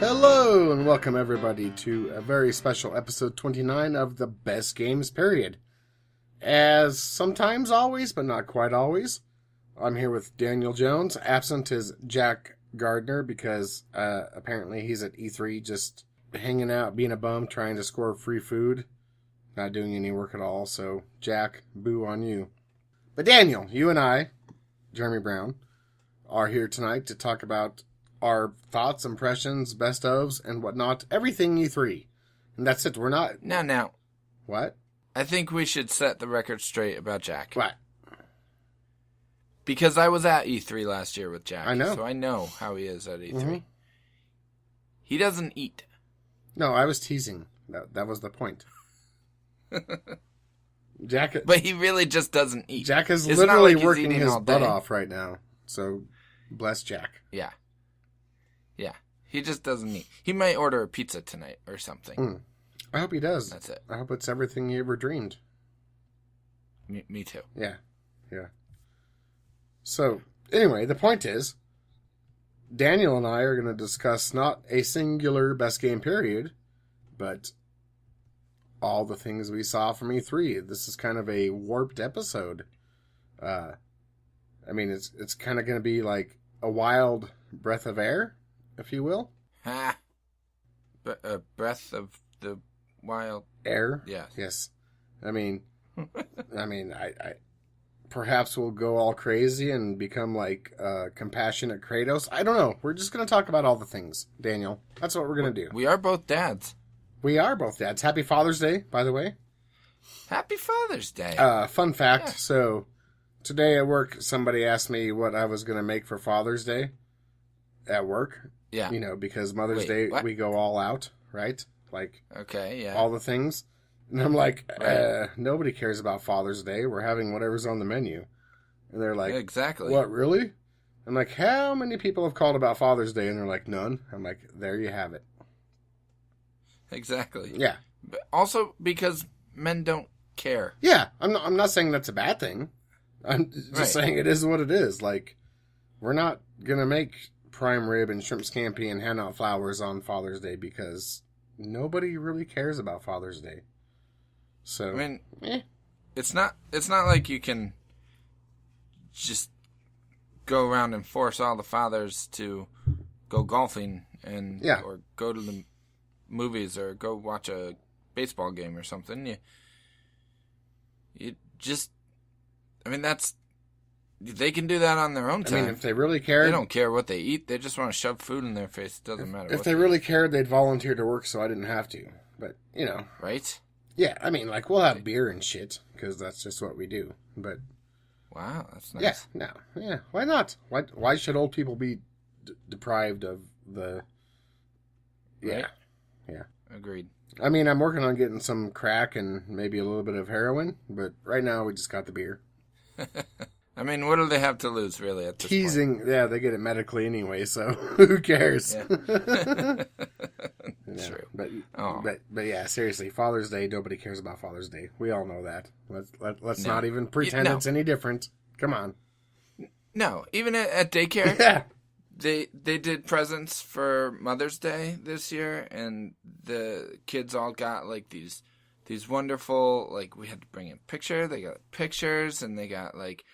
Hello, and welcome everybody to a very special episode 29 of the Best Games Period. As sometimes always, but not quite always, I'm here with Daniel Jones. Absent is Jack Gardner because apparently he's at E3 just hanging out, being a bum, trying to score free food, not doing any work at all. So, Jack, boo on you. But Daniel, you and I, Jeremy Brown, are here tonight to talk about our thoughts, impressions, best ofs, and whatnot. Everything E3. And that's it. We're not... Now. What? I think we should set the record straight about Jack. What? Because I was at E3 last year with Jack. I know. So I know how he is at E3. Mm-hmm. He doesn't eat. No, I was teasing. That was the point. Jack... But he really just doesn't eat. Jack is It's literally not like he's working eating his all butt day. off right now. So, bless Jack. Yeah. He just doesn't eat. He might order a pizza tonight or something. I hope he does. That's it. I hope it's everything he ever dreamed. Me too. Yeah. So, anyway, the point is, Daniel and I are going to discuss not a singular best game period, but all the things we saw from E3. This is kind of a warped episode. I mean, it's kind of going to be like a wild breath of air, if you will. Breath of the Wild. Air? Yes. Yes. I mean, I perhaps we'll go all crazy and become like compassionate Kratos. I don't know. We're just going to talk about all the things, Daniel. That's what we're going to do. We are both dads. We are both dads. Happy Father's Day, by the way. Happy Father's Day. Fun fact. Yeah. So, today at work, somebody asked me what I was going to make for Father's Day at work. Yeah. You know, because Mother's Wait, Day, what? we go all out, right? Like, Okay, yeah. all the things. And I'm like, Right. nobody cares about Father's Day. We're having whatever's on the menu. And they're like, exactly. what, really? I'm like, how many people have called about Father's Day? And they're like, none. I'm like, there you have it. Exactly. Yeah. But also because men don't care. Yeah. I'm not saying that's a bad thing. I'm just Right. saying it is what it is. Like, we're not going to make prime rib and shrimp scampi and hand out flowers on Father's Day because nobody really cares about Father's Day. So, I mean, it's not like you can just go around and force all the fathers to go golfing and Yeah. or go to the movies or go watch a baseball game or something. You just, I mean, they can do that on their own time. I mean, if they really cared, They don't care what they eat. They just want to shove food in their face. It doesn't matter. if what they really cared, they'd volunteer to work so I didn't have to. But, you know. right? Yeah, I mean, like, we'll have beer and shit, because that's just what we do. But, Wow, that's nice. yeah, why not? Why should old people be deprived of the... Yeah, Right? yeah. Agreed. I mean, I'm working on getting some crack and maybe a little bit of heroin, but right now we just got the beer. I mean, what do they have to lose, really, at this Teasing, yeah, they get it medically anyway, so who cares? point? Yeah, True. But yeah, seriously, Father's Day, nobody cares about Father's Day. We all know that. Let's No. not even pretend No. it's any different. Come on. No, even at daycare, Yeah. they did presents for Mother's Day this year, and the kids all got like these wonderful, like, we had to bring in a picture. They got pictures, and they got like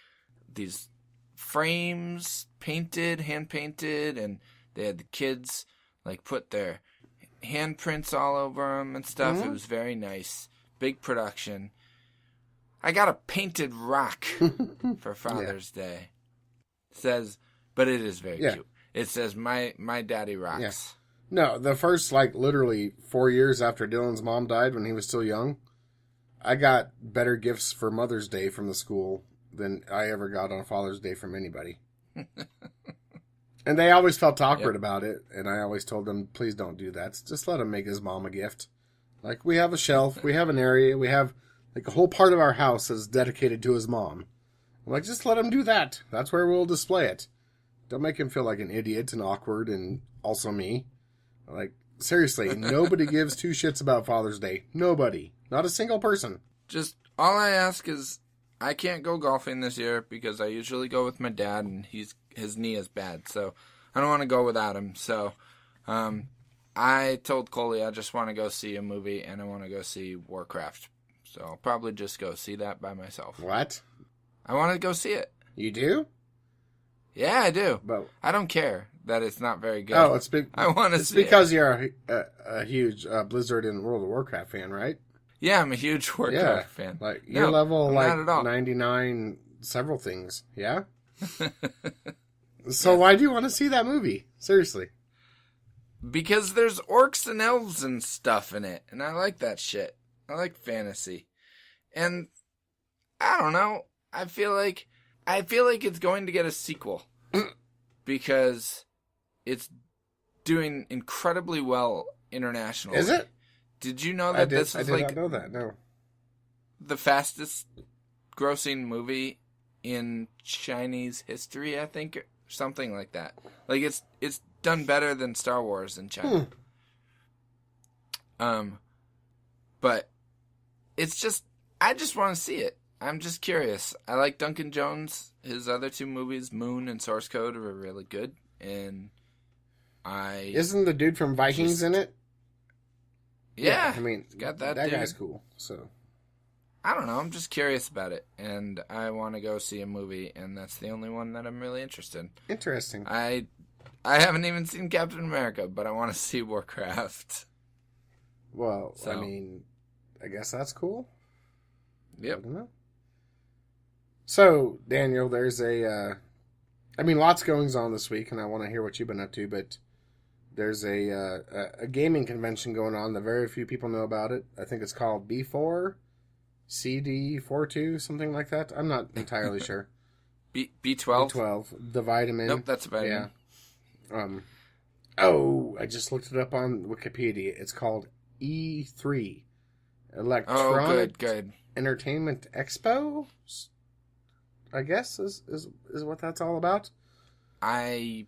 these frames hand painted, and they had the kids like put their handprints all over them and stuff. Mm-hmm. It was very nice, big production. I got a painted rock for Father's Day. Says, but it is very cute. It says my daddy rocks. Yeah. No, the first, like, literally 4 years after Dylan's mom died when he was still young, I got better gifts for Mother's Day from the school than I ever got on Father's Day from anybody. And they always felt awkward about it, and I always told them, please don't do that. Just let him make his mom a gift. Like, we have a shelf, we have an area, we have, like, a whole part of our house is dedicated to his mom. I'm like, just let him do that. That's where we'll display it. Don't make him feel like an idiot and awkward, and also me. Like, seriously, nobody gives two shits about Father's Day. Nobody. Not a single person. Just, all I ask is, I can't go golfing this year because I usually go with my dad, and his knee is bad, so I don't want to go without him. So, I told Coley I just want to go see a movie and I want to go see Warcraft. So I'll probably just go see that by myself. What? I want to go see it. You do? Yeah, I do. But I don't care that it's not very good. oh, it's big. I want to It's see because you're a huge Blizzard and World of Warcraft fan, right? Yeah, I'm a huge Warcraft fan. Like your level, I'm like not at all. 99, several things. Yeah. So why do you want to see that movie? Seriously. Because there's orcs and elves and stuff in it, and I like that shit. I like fantasy. And I don't know. I feel like it's going to get a sequel because it's doing incredibly well internationally. Is it? Did you know that this is I did like not know that. No. the fastest grossing movie in Chinese history, I think, or something like that. Like it's done better than Star Wars in China. But it's just I just want to see it. I'm just curious. I like Duncan Jones. His other two movies, Moon and Source Code, are really good. And Isn't the dude from Vikings in it? Yeah, I mean, got that dude. guy's cool. So I don't know. I'm just curious about it, and I want to go see a movie, and that's the only one that I'm really interested in. Interesting. I haven't even seen Captain America, but I want to see Warcraft. Well, I mean, I guess that's cool. Yep. I don't know. So, Daniel, there's lots goings on this week, and I want to hear what you've been up to, but there's a gaming convention going on that very few people know about it. I think it's called B4, CD42, something like that. I'm not entirely sure. B12? B12, the vitamin. Nope, that's a vitamin. Yeah. I just looked it up on Wikipedia. It's called E3, Electronic good. Entertainment Expo, I guess is what that's all about. I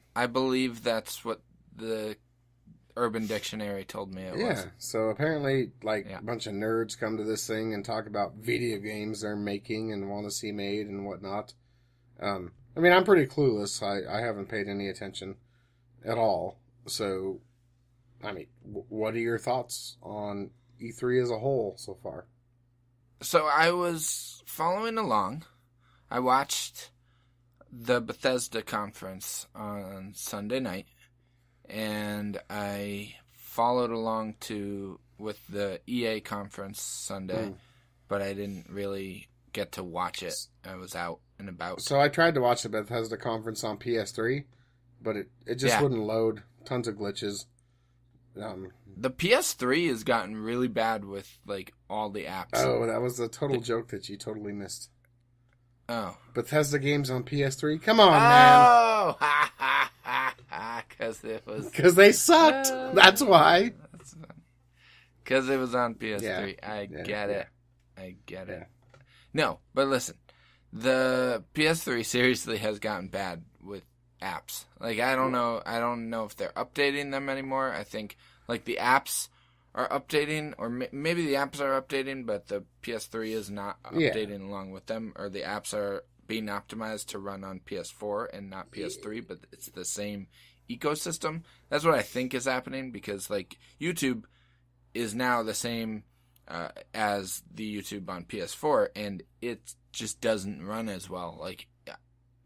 believe that's what the Urban Dictionary told me it was. Yeah, so apparently, a bunch of nerds come to this thing and talk about video games they're making and want to see made and whatnot. I mean, I'm pretty clueless. I haven't paid any attention at all. So, I mean, what are your thoughts on E3 as a whole so far? So I was following along. I watched the Bethesda conference on Sunday night, and I followed along with the EA conference Sunday, but I didn't really get to watch it. I was out and about. So I tried to watch the Bethesda conference on PS3, but it just wouldn't load. Tons of glitches. The PS3 has gotten really bad with all the apps. Oh, that was a total joke that you totally missed. Oh. Bethesda games on PS3? Come on, man. Oh! Ha, ha, ha, ha. Because they sucked. That's why. Because it was on PS3. Yeah. I get it. No, but listen. The PS3 seriously has gotten bad with apps. I don't know if they're updating them anymore. I think the apps are updating, or maybe the apps are updating, but the PS3 is not updating along with them, or the apps are being optimized to run on PS4 and not PS3, but it's the same ecosystem. That's what I think is happening, because YouTube is now the same as the YouTube on PS4, and it just doesn't run as well.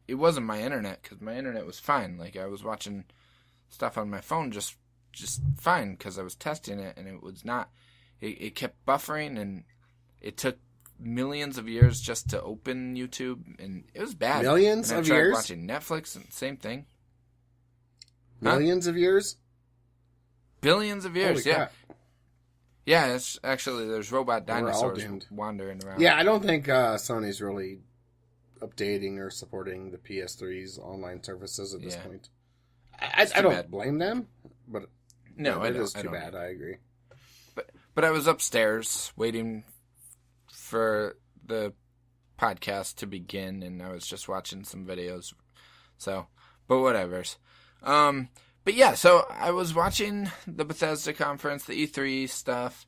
It wasn't my internet, because my internet was fine. I was watching stuff on my phone just fine, because I was testing it, and it was not. It kept buffering, and it took millions of years just to open YouTube, and it was bad. Millions and of I tried years? watching Netflix, and same thing. Millions of years? Billions of years, Holy crap. Yeah, it's actually, there's robot We're all dinosaurs doomed. wandering around. Yeah, I don't think Sony's really updating or supporting the PS3's online services at this point. I don't blame them, but no, it is too bad. I agree. But I was upstairs waiting for the podcast to begin, and I was just watching some videos. So, but whatever's. But yeah, so I was watching the Bethesda conference, the E3 stuff,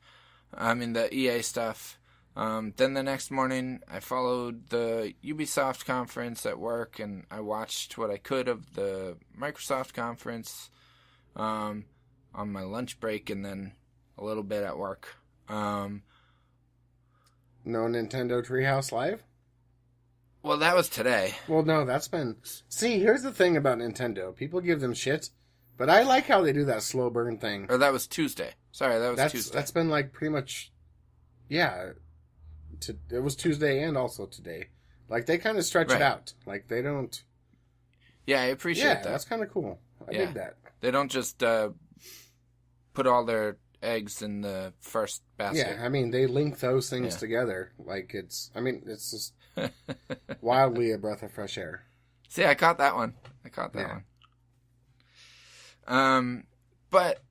the EA stuff. Then the next morning, I followed the Ubisoft conference at work, and I watched what I could of the Microsoft conference, on my lunch break and then a little bit at work. No Nintendo Treehouse Live? Well, that was today. Well, no, that's been... See, here's the thing about Nintendo. People give them shit, but I like how they do that slow burn thing. Or that was Tuesday. Sorry, that was Tuesday. That's been like pretty much... Yeah. It was Tuesday and also today. Like, they kind of stretch it out. Like, they don't... Yeah, I appreciate that. Yeah, that's kind of cool. I dig that. They don't just put all their eggs in the first basket. Yeah, I mean, they link those things together. Like, it's just wildly a breath of fresh air. See, I caught that one. But,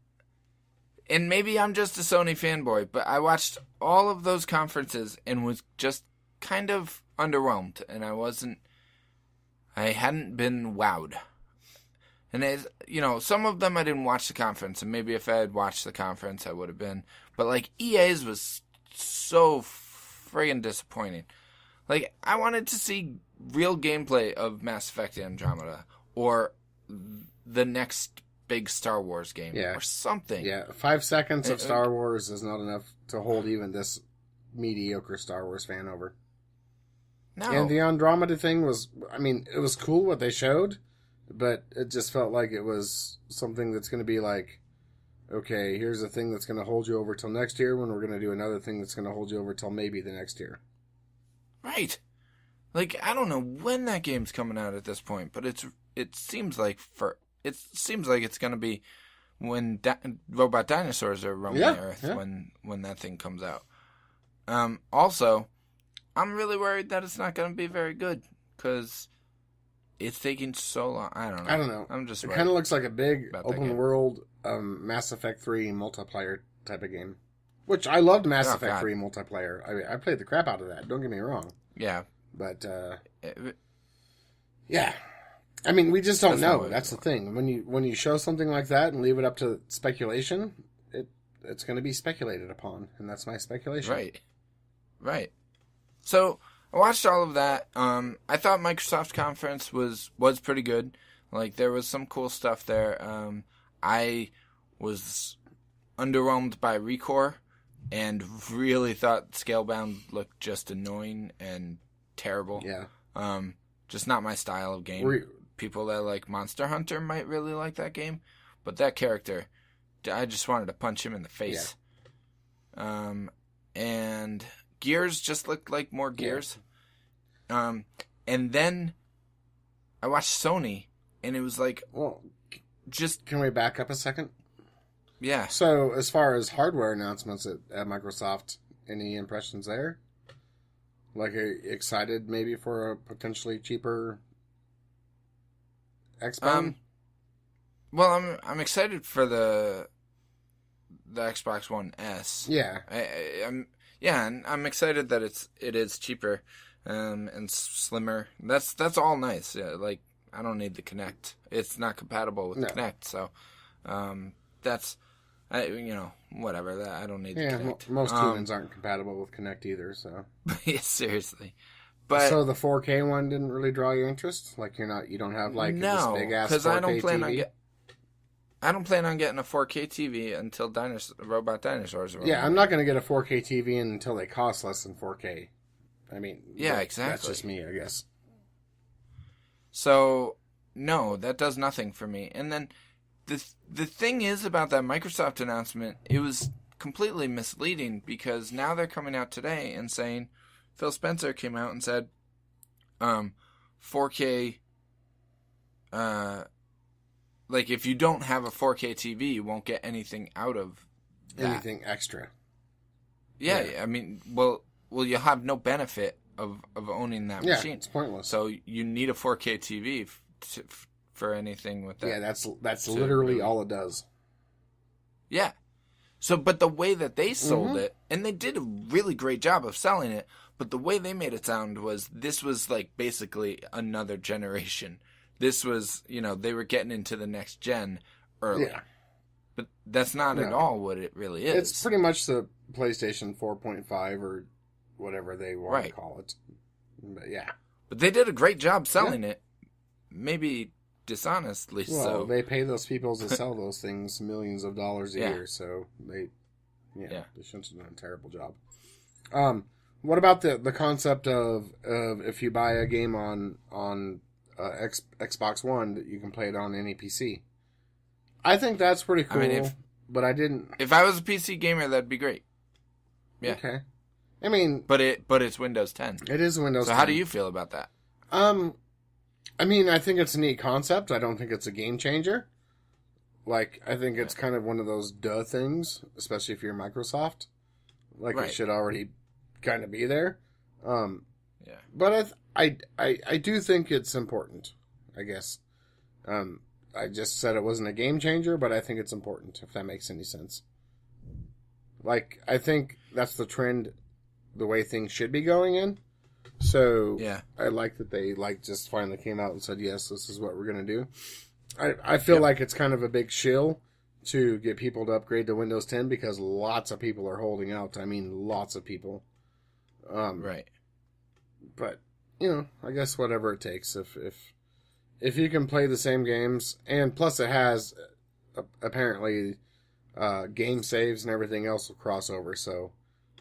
and maybe I'm just a Sony fanboy, but I watched all of those conferences and was just kind of underwhelmed, and I hadn't been wowed. And some of them I didn't watch the conference, and maybe if I had watched the conference, I would have been. But like EA's was so friggin' disappointing. Like, I wanted to see real gameplay of Mass Effect Andromeda, or the next big Star Wars game, or something. Yeah, 5 seconds of Star Wars is not enough to hold even this mediocre Star Wars fan over. No. And the Andromeda thing was, I mean, it was cool what they showed, but it just felt like it was something that's going to be like, okay, here's a thing that's going to hold you over till next year, when we're going to do another thing that's going to hold you over till maybe the next year. Right. Like, I don't know when that game's coming out at this point, but it seems like it's going to be when robot dinosaurs are roaming the Earth when that thing comes out. Also, I'm really worried that it's not going to be very good, because it's taking so long. I don't know. I'm just worried. It kind of looks like a big open world Mass Effect 3 multiplayer type of game. Which I loved Mass Effect 3 multiplayer. I mean, I played the crap out of that. Don't get me wrong. Yeah. But, yeah. I mean, we just don't know. That's the thing. When you show something like that and leave it up to speculation, it's going to be speculated upon. And that's my speculation. Right. So, I watched all of that. I thought Microsoft conference was pretty good. Like, there was some cool stuff there. I was underwhelmed by Recore, and really thought Scalebound looked just annoying and terrible. Yeah. Just not my style of game. People that like Monster Hunter might really like that game, but that character, I just wanted to punch him in the face. Yeah. And Gears just looked like more Gears. Yeah. And then I watched Sony, and it was like, just... Can we back up a second? Yeah. So, as far as hardware announcements at Microsoft, any impressions there? Like, are you excited maybe for a potentially cheaper Xbox? Well, I'm excited for the Xbox One S. Yeah. I'm excited that it is cheaper and slimmer. That's all nice. Yeah, like, I don't need the Kinect. It's not compatible with the Kinect, so that's whatever. I don't need the Kinect. Most humans aren't compatible with Kinect either, so. Yeah, seriously. But so the 4K one didn't really draw your interest? Like, you don't have like this big ass 4K I don't plan TV? I don't plan on getting a 4K TV until robot dinosaurs are I'm not going to get a 4K TV until they cost less than 4K. I mean, exactly. That's just me, I guess. So, no, that does nothing for me. And then the thing is about that Microsoft announcement, it was completely misleading, because now they're coming out today and saying, Phil Spencer came out and said, 4K, like, if you don't have a 4K TV, you won't get anything out of that. Anything extra. Yeah, I mean, well, you'll have no benefit of owning that machine. Yeah, it's pointless. So you need a 4K TV for anything with that. Yeah, that's literally all it does. Yeah. So, but the way that they sold it, and they did a really great job of selling it, but the way they made it sound was this was like basically another generation. This was, they were getting into the next gen early. Yeah. But that's not at all what it really is. It's pretty much the PlayStation 4.5 or whatever they want to call it. But yeah. But they did a great job selling it. Maybe dishonestly Well, so. they pay those people to sell those things millions of dollars a year, so they shouldn't have done a terrible job. What about the concept of if you buy a game on Xbox One that you can play it on any PC? I think that's pretty cool. I mean, but I didn't. If I was a PC gamer, that'd be great. Yeah. Okay. I mean, but it's Windows 10. It is Windows 10. So how do you feel about that? I mean, I think it's a neat concept. I don't think it's a game changer. Like, I think it's kind of one of those duh things, especially if you're Microsoft. Like, It should already kind of be there. Yeah. But I do think it's important, I guess. I just said it wasn't a game changer, but I think it's important, if that makes any sense. Like, I think that's the trend, the way things should be going in. So, yeah. I like that they, just finally came out and said, yes, this is what we're going to do. I feel like it's kind of a big shill to get people to upgrade to Windows 10 because lots of people are holding out. I mean, lots of people. Right. But, I guess whatever it takes. If you can play the same games, and plus it has, apparently, game saves and everything else will cross over. So,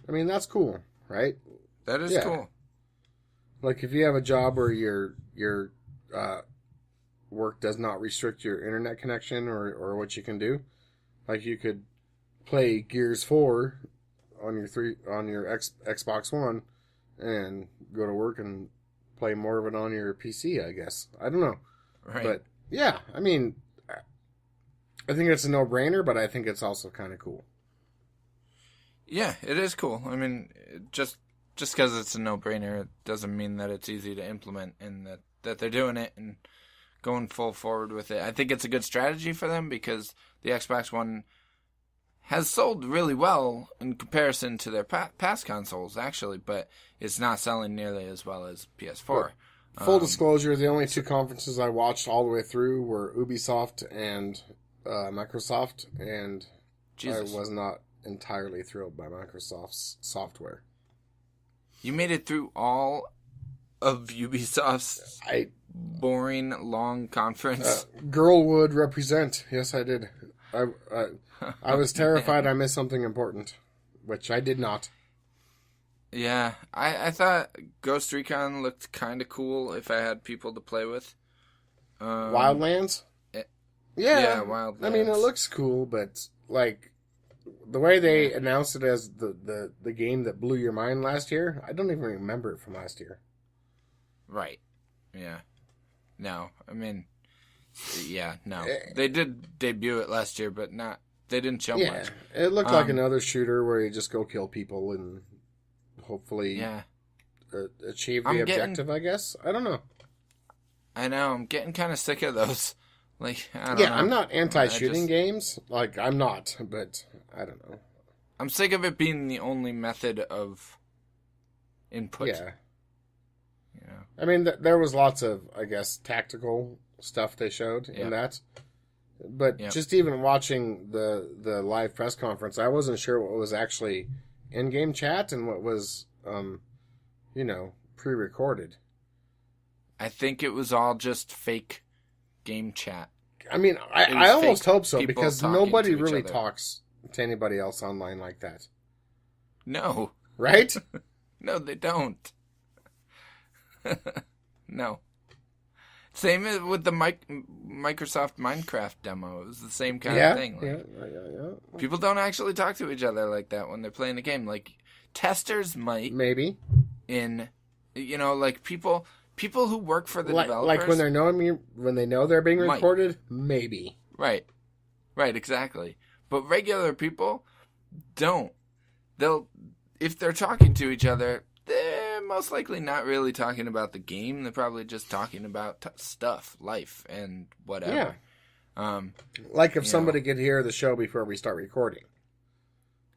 I mean, that's cool, right? That is cool. Like, if you have a job where your work does not restrict your internet connection or what you can do, like you could play Gears 4 on your Xbox One and go to work and play more of it on your PC, I guess. I don't know. Right. But, yeah, I mean, I think it's a no-brainer, but I think it's also kind of cool. Yeah, it is cool. I mean, just because it's a no-brainer, it doesn't mean that it's easy to implement and that they're doing it and going full forward with it. I think it's a good strategy for them because the Xbox One has sold really well in comparison to their past consoles, actually, but it's not selling nearly as well as PS4. Full disclosure, the only two conferences I watched all the way through were Ubisoft and Microsoft, and Jesus. I was not entirely thrilled by Microsoft's software. You made it through all of Ubisoft's boring, long conference? Girl would represent. Yes, I did. I was terrified I missed something important, which I did not. Yeah, I thought Ghost Recon looked kind of cool if I had people to play with. Wildlands? Yeah, Wildlands. I mean, it looks cool, but, the way they announced it as the game that blew your mind last year, I don't even remember it from last year. Right. Yeah. No, I mean, yeah, no. They did debut it last year, but they didn't show much. It looked like another shooter where you just go kill people and hopefully achieve the objective, I guess. I don't know. I know, I'm getting kind of sick of those. I don't know. I'm not anti-shooting games. I'm not, but I don't know. I'm sick of it being the only method of input. Yeah. I mean, there was lots of, I guess, tactical stuff they showed in that. But just even watching the live press conference, I wasn't sure what was actually in-game chat and what was, pre-recorded. I think it was all just fake game chat. I mean, I almost hope so, because nobody really talks to anybody else online like that. No. Right? No, they don't. No. Same with the Microsoft Minecraft demo. It was the same kind of thing. Yeah. People don't actually talk to each other like that when they're playing the game. Testers might. Maybe. People who work for the developers. Like when they know they're being recorded, maybe. Right, exactly. But regular people don't. If they're talking to each other, they're most likely not really talking about the game. They're probably just talking about stuff, life, and whatever. Yeah. If somebody could hear the show before we start recording.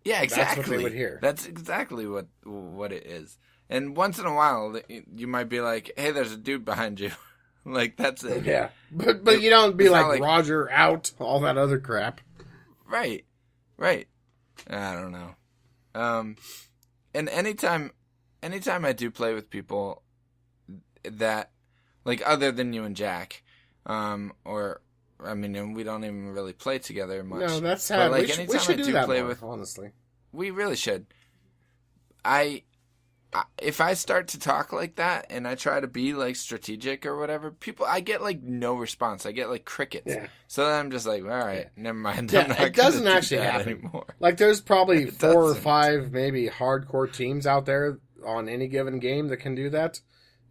Yeah, exactly. That's what they would hear. That's exactly what it is. And once in a while, you might be like, hey, there's a dude behind you. That's it. Yeah. But you don't be like, Roger, out, all that other crap. Right. I don't know. And anytime I do play with people that, other than you and Jack, Or I mean, and we don't even really play together much. No, that's sad. But, like, We should do that play more, with, honestly. we really should. If I start to talk like that and I try to be like strategic or whatever, I get like no response. I get like crickets. Yeah. So then I'm just like, all right, never mind. Yeah, I'm not it doesn't gonna do actually that happen anymore. Like, there's probably 4 or doesn't. 5 maybe hardcore teams out there on any given game that can do that,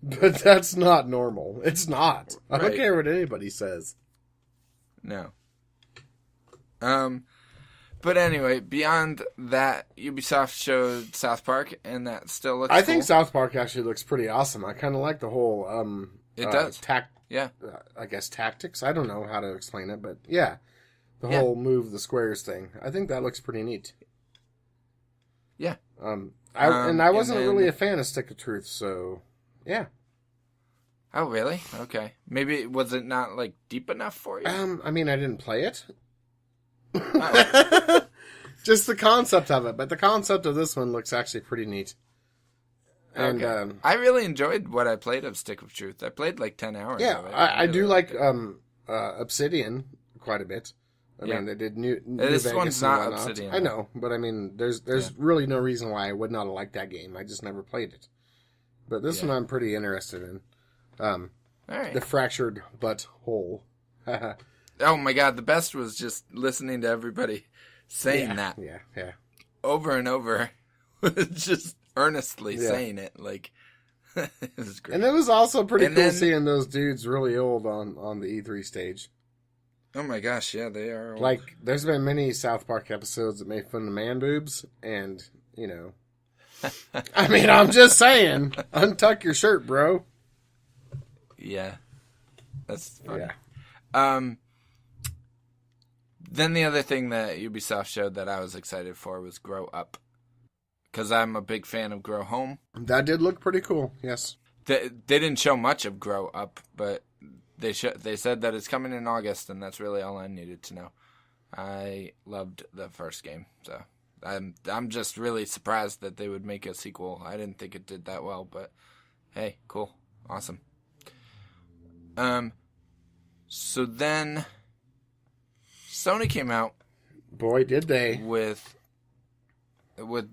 but that's not normal. It's not. I don't Right. care what anybody says. No. But anyway, beyond that, Ubisoft showed South Park, and that still looks I cool. think South Park actually looks pretty awesome. I kind of like the whole It does. Yeah. I guess tactics. I don't know how to explain it, but yeah, the Yeah. whole move the squares thing. I think that looks pretty neat. Yeah. I wasn't and then- really a fan of Stick of Truth, so yeah. Oh, really? Okay. Maybe, was it not, like, deep enough for you? I mean, I didn't play it. Oh. Just the concept of it, but the concept of this one looks actually pretty neat. And Okay. I really enjoyed what I played of Stick of Truth. I played like 10 hours yeah, of it. I do really like liked it. Obsidian quite a bit. I Yeah. mean, they did New This Vegas one's and not whatnot. Obsidian. I know, but I mean, there's really no reason why I would not have liked that game. I just never played it. But this Yeah. one I'm pretty interested in. All right. The Fractured But Whole. Oh my god, the best was just listening to everybody saying that Yeah. over and over. Just earnestly Yeah. saying it. Like, it was great. And it was also pretty And cool then- seeing those dudes really old on the E3 stage. Oh my gosh, yeah, they are old. Like, there's been many South Park episodes that made fun of man boobs, and, you know. I mean, I'm just saying, untuck your shirt, bro. Yeah. That's funny. Yeah. Then the other thing that Ubisoft showed that I was excited for was Grow Up. Because I'm a big fan of Grow Home. That did look pretty cool, yes. They didn't show much of Grow Up, but they said that it's coming in August, and that's really all I needed to know. I loved the first game, so I'm just really surprised that they would make a sequel. I didn't think it did that well, but hey, cool, awesome. So then Sony came out Boy, did they. with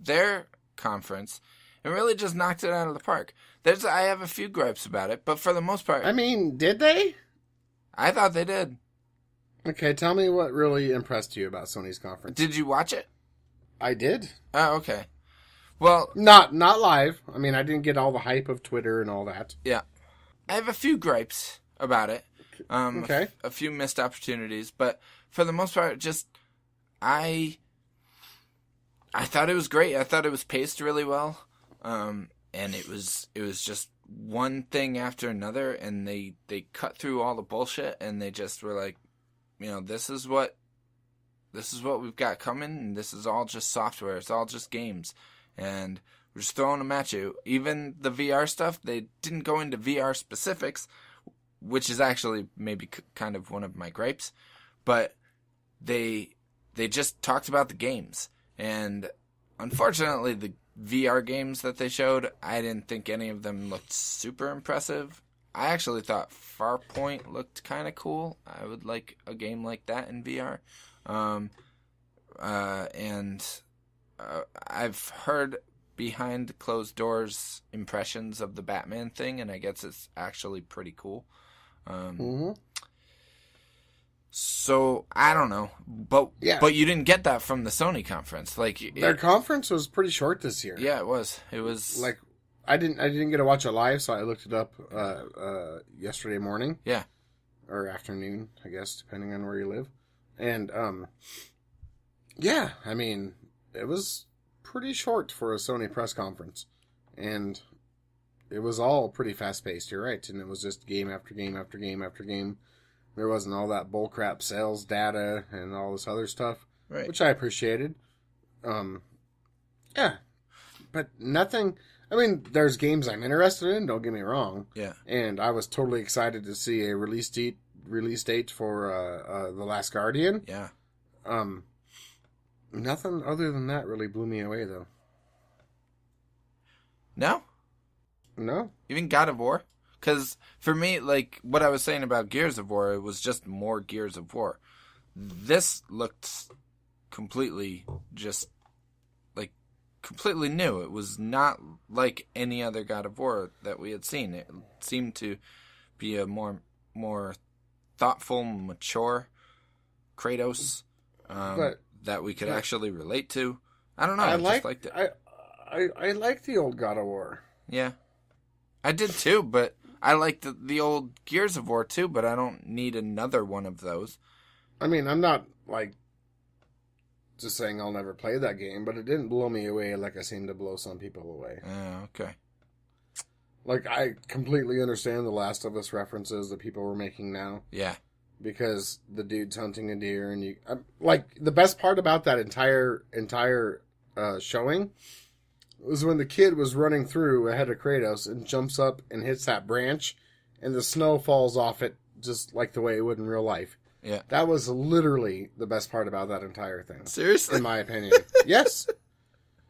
their conference and really just knocked it out of the park. I have a few gripes about it, but for the most part, I mean, did they? I thought they did. Okay, tell me what really impressed you about Sony's conference. Did you watch it? I did. Oh, okay. Well, Not live. I mean, I didn't get all the hype of Twitter and all that. yeah. I have a few gripes about it. Okay. A few missed opportunities, but for the most part, just I thought it was great. I thought it was paced really well, and it was just one thing after another, and they cut through all the bullshit, and they just were like, you know, this is what we've got coming, and this is all just software. It's all just games, and we're just throwing them at you. Even the VR stuff, they didn't go into VR specifics, which is actually maybe kind of one of my gripes, but they just talked about the games. And unfortunately, the VR games that they showed, I didn't think any of them looked super impressive. I actually thought Farpoint looked kind of cool. I would like a game like that in VR. I've heard behind closed doors impressions of the Batman thing, and I guess it's actually pretty cool. So I don't know, but you didn't get that from the Sony conference. Like Their conference was pretty short this year. Yeah, it was. It was Like, I didn't get to watch it live, so I looked it up yesterday morning. Yeah. Or afternoon, I guess, depending on where you live. And yeah, I mean, it was pretty short for a Sony press conference, and it was all pretty fast paced. You're right, and it was just game after game after game after game. There wasn't all that bullcrap sales data and all this other stuff, right. which I appreciated. Yeah, but nothing. I mean, there's games I'm interested in. Don't get me wrong. Yeah, and I was totally excited to see a release date for The Last Guardian. Yeah. Nothing other than that really blew me away, though. No? No? Even God of War? Because for me, like, what I was saying about Gears of War, it was just more Gears of War. This looked completely completely new. It was not like any other God of War that we had seen. It seemed to be a more thoughtful, mature Kratos that we could actually relate to. I don't know. I just liked it. I like the old God of War. Yeah, I did too. But I liked the old Gears of War too. But I don't need another one of those. I mean, I'm not like just saying I'll never play that game, but it didn't blow me away like I seem to blow some people away. Okay. Like, I completely understand the Last of Us references that people were making now. Yeah. Because the dude's hunting a deer, and like, the best part about that entire showing was when the kid was running through ahead of Kratos and jumps up and hits that branch, and the snow falls off it just like the way it would in real life. Yeah. That was literally the best part about that entire thing. Seriously? In my opinion. Yes.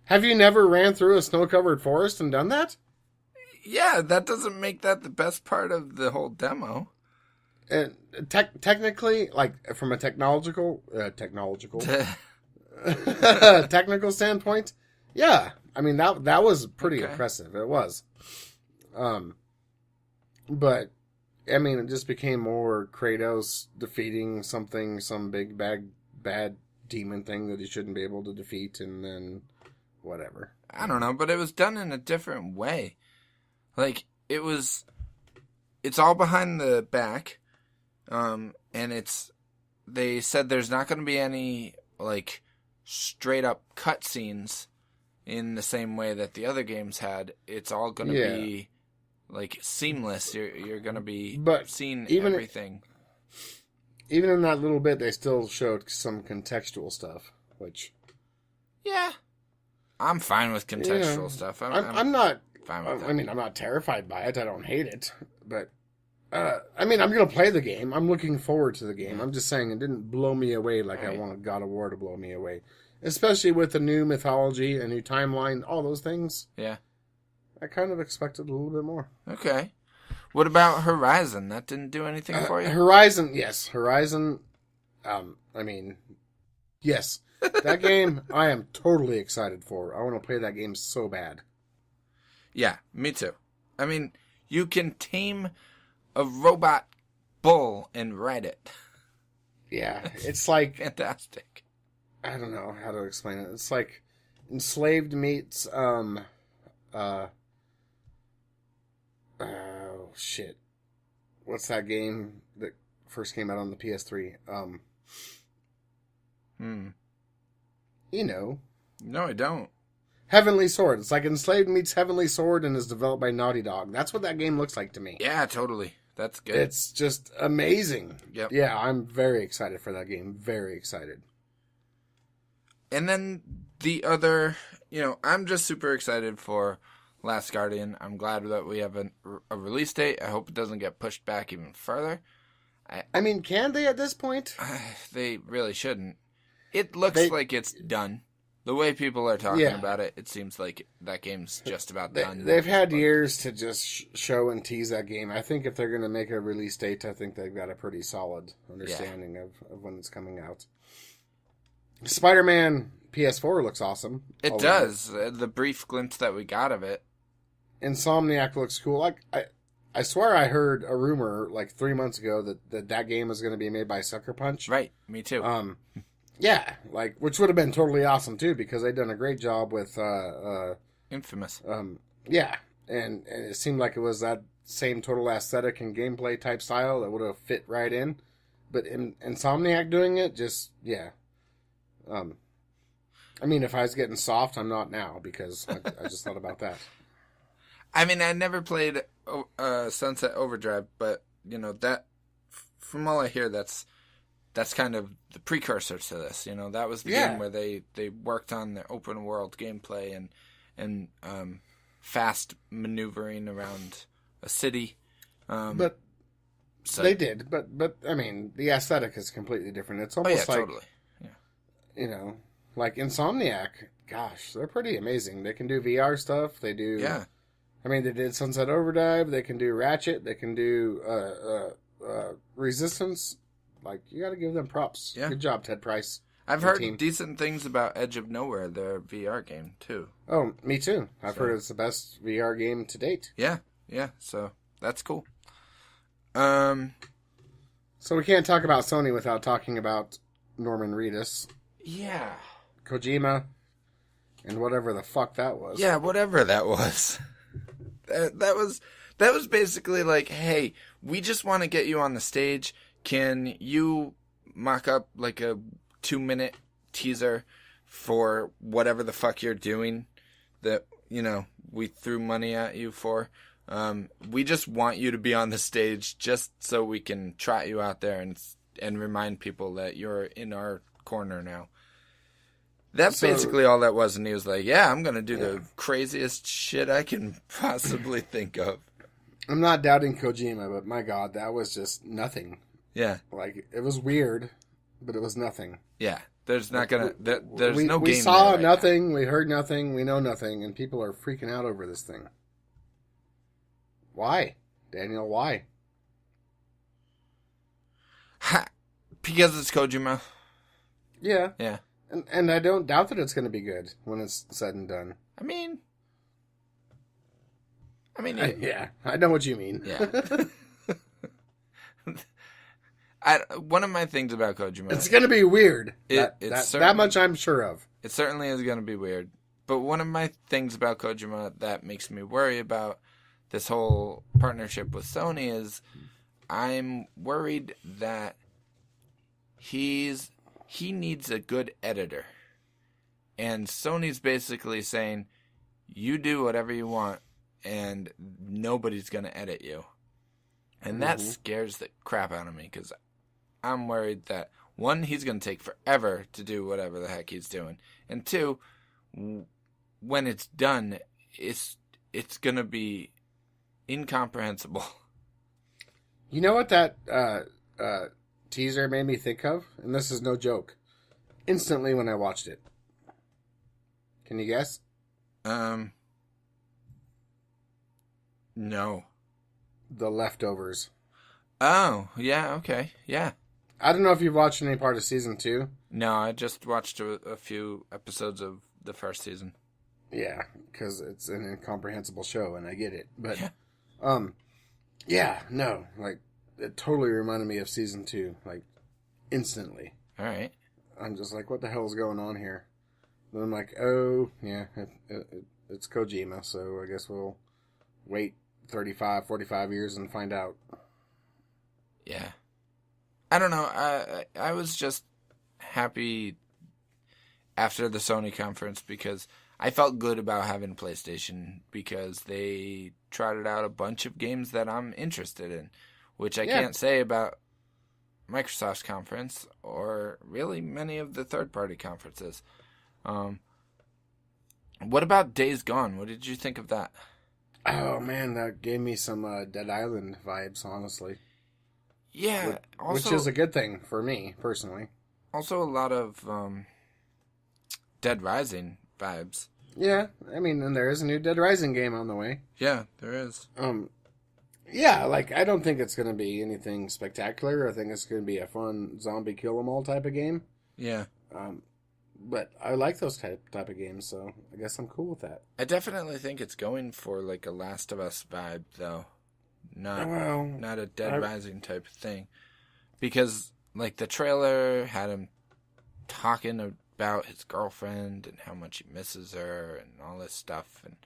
Have you never ran through a snow-covered forest and done that? Yeah, that doesn't make that the best part of the whole demo. And technically, like, from a technological standpoint, yeah. I mean, that was pretty impressive. It was. But I mean, it just became more Kratos defeating some big bad demon thing that he shouldn't be able to defeat, and then whatever. I don't know, but it was done in a different way. Like, it's all behind the back, and they said there's not going to be any, like, straight up cutscenes in the same way that the other games had. It's all going to be like seamless. You're gonna be seeing everything. Even in that little bit, they still showed some contextual stuff, which I'm fine with contextual stuff. I'm not fine with that. I mean, I'm not terrified by it. I don't hate it, but I mean, I'm gonna play the game. I'm looking forward to the game. I'm just saying it didn't blow me away like I wanted God of War to blow me away, especially with the new mythology, a new timeline, all those things. Yeah. I kind of expected a little bit more. Okay. What about Horizon? That didn't do anything for you? Horizon, yes. Horizon, I mean, yes. That game, I am totally excited for. I want to play that game so bad. Yeah, me too. I mean, you can tame a robot bull and ride it. Yeah, it's like... fantastic. I don't know how to explain it. It's like Enslaved meets, oh, shit. What's that game that first came out on the PS3? You know. No, I don't. Heavenly Sword. It's like Enslaved meets Heavenly Sword and is developed by Naughty Dog. That's what that game looks like to me. Yeah, totally. That's good. It's just amazing. Yep. Yeah, I'm very excited for that game. Very excited. And then the other, I'm just super excited for Last Guardian. I'm glad that we have a release date. I hope it doesn't get pushed back even further. I mean, can they at this point? They really shouldn't. It looks like it's done. The way people are talking about it, it seems like that game's just about done. They've had years to just show and tease that game. I think if they're going to make a release date, I think they've got a pretty solid understanding of when it's coming out. Spider-Man PS4 looks awesome. It does. The brief glimpse that we got of it. Insomniac looks cool. Like I swear I heard a rumor like 3 months ago that game was going to be made by Sucker Punch. Right. Me too. Yeah, like, which would have been totally awesome too, because they'd done a great job with Infamous. Yeah, and it seemed like it was that same total aesthetic and gameplay type style that would have fit right in. But Insomniac doing it, just I mean, if I was getting soft, I'm not now, because I just thought about that. I mean, I never played Sunset Overdrive, but that from all I hear, that's kind of the precursor to this. That was the game where they worked on the open world gameplay and fast maneuvering around a city. But they did. But I mean, the aesthetic is completely different. It's almost like totally. Yeah. Like Insomniac. Gosh, they're pretty amazing. They can do VR stuff. They do. Yeah. I mean, they did Sunset Overdrive. They can do Ratchet. They can do Resistance. Like, you got to give them props. Yeah. Good job, Ted Price. I've heard decent things about Edge of Nowhere, their VR game, too. Oh, me too. I've heard it's the best VR game to date. Yeah, so that's cool. So we can't talk about Sony without talking about Norman Reedus. Yeah. Kojima, and whatever the fuck that was. Yeah, whatever that was. That was basically like, hey, we just want to get you on the stage. Can you mock up like a 2-minute teaser for whatever the fuck you're doing that, we threw money at you for? We just want you to be on the stage just so we can trot you out there and remind people that you're in our corner now. That's basically all that was, and he was like, yeah, I'm going to do the craziest shit I can possibly think of. I'm not doubting Kojima, but my God, that was just nothing. Yeah. Like, it was weird, but it was nothing. Yeah. There's not going to... There's no game. We saw right nothing, now. We heard nothing, we know nothing, and people are freaking out over this thing. Why? Daniel, why? Because it's Kojima. Yeah. Yeah. And I don't doubt that it's going to be good when it's said and done. I mean, yeah, I know what you mean. Yeah. One of my things about Kojima... It's going to be weird. That much I'm sure of. It certainly is going to be weird. But one of my things about Kojima that makes me worry about this whole partnership with Sony is I'm worried that he needs a good editor. And Sony's basically saying, you do whatever you want, and nobody's going to edit you. And that scares the crap out of me, because I'm worried that, one, he's going to take forever to do whatever the heck he's doing. And two, when it's done, it's going to be incomprehensible. You know what that teaser made me think of? And this is no joke. Instantly when I watched it. Can you guess? No. The Leftovers. Oh, yeah, okay, yeah. I don't know if you've watched any part of season 2. No, I just watched a few episodes of the first season. Yeah, because it's an incomprehensible show, and I get it. But, it totally reminded me of season 2, like, instantly. All right. I'm just like, what the hell is going on here? Then I'm like, oh, yeah, it's Kojima, so I guess we'll wait 35, 45 years and find out. Yeah. I don't know. I was just happy after the Sony conference because I felt good about having PlayStation because they trotted out a bunch of games that I'm interested in, which I can't say about Microsoft's conference or really many of the third-party conferences. What about Days Gone? What did you think of that? Oh, man, that gave me some Dead Island vibes, honestly. Yeah. Which is a good thing for me, personally. Also a lot of Dead Rising vibes. Yeah, I mean, and there is a new Dead Rising game on the way. Yeah, there is. Yeah, like, I don't think it's going to be anything spectacular. I think it's going to be a fun zombie kill-em-all type of game. Yeah. But I like those type of games, so I guess I'm cool with that. I definitely think it's going for, like, a Last of Us vibe, though. Not a Dead Rising type of thing. Because, like, the trailer had him talking about his girlfriend and how much he misses her and all this stuff, and